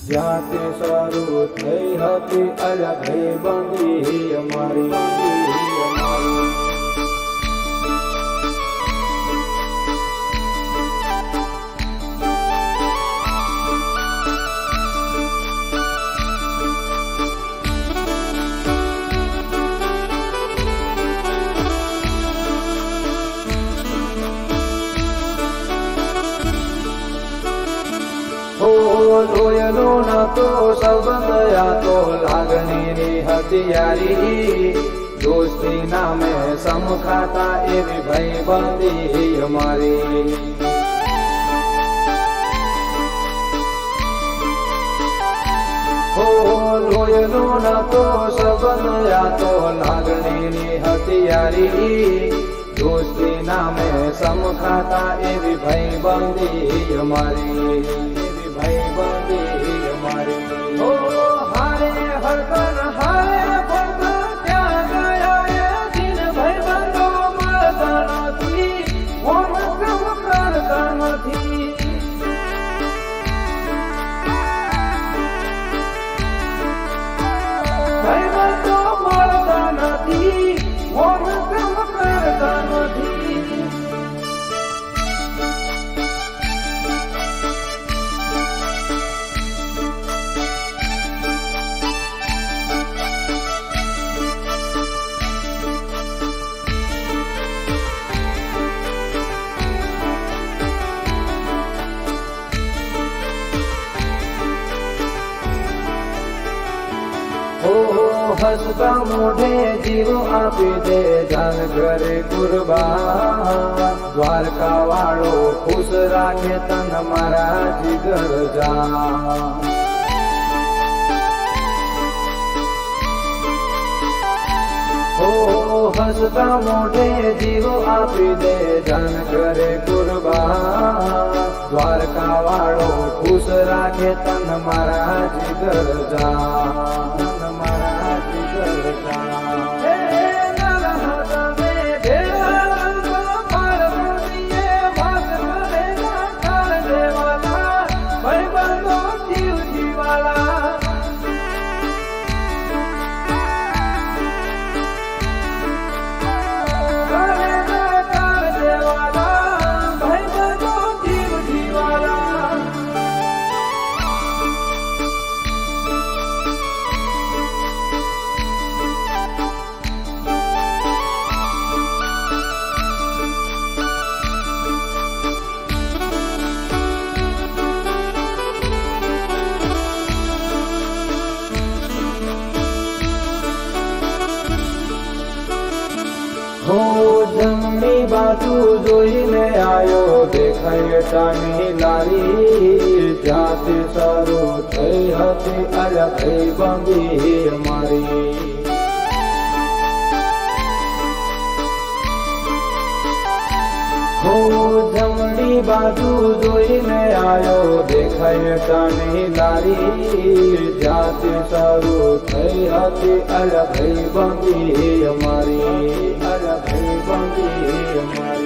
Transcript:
જ્યાંથી શરૂ થઈ હતી અલગ બંધી અમારી લોયનો નતો સંબંધ આ તો લાગણીની હથિયારી દોસ્તી નામે સમખાતા એવી ભાઈબંધી અમારી લોયનો નતો સંબંધ આ તો લાગણીની હથિયારી દોસ્તી નામે સમખાતા એવી ભાઈબંધી અમારી ભાઈબંધી અમારી ઓ હારે હરકન હારે ભગવાન ક્યાં ગયા એ દિન ભાઈબંધો મળતા નથી ઓમ કમ કરતા નથી ભાઈબંધો મળતા નથી ઓમ કમ કરતા નથી હસતા મોઢે જીવ આપી દે જાન ઘરે કુરબાન દ્વારકા વાળો ખુશ રાખે તન મારા જીગર જાન હસતા મોઢે જીવ આપી દે જાન ઘરે કુરબાન દ્વારકા વાળો ખુશ રાખે તન મારા જીગર જાન મારા જીગર જાન જમણી બાજુ જોઈને આયો દેખાય ટાની લારી જ્યાંથી શરૂ થઈ હતી અલગ બંધી અમારી જમણી બાજુ જોઈને આયો દેખાય ટાની લારી જ્યાંથી શરૂ થઈ હતી અલગ બંધી અમારી અલગ બંધી અમારી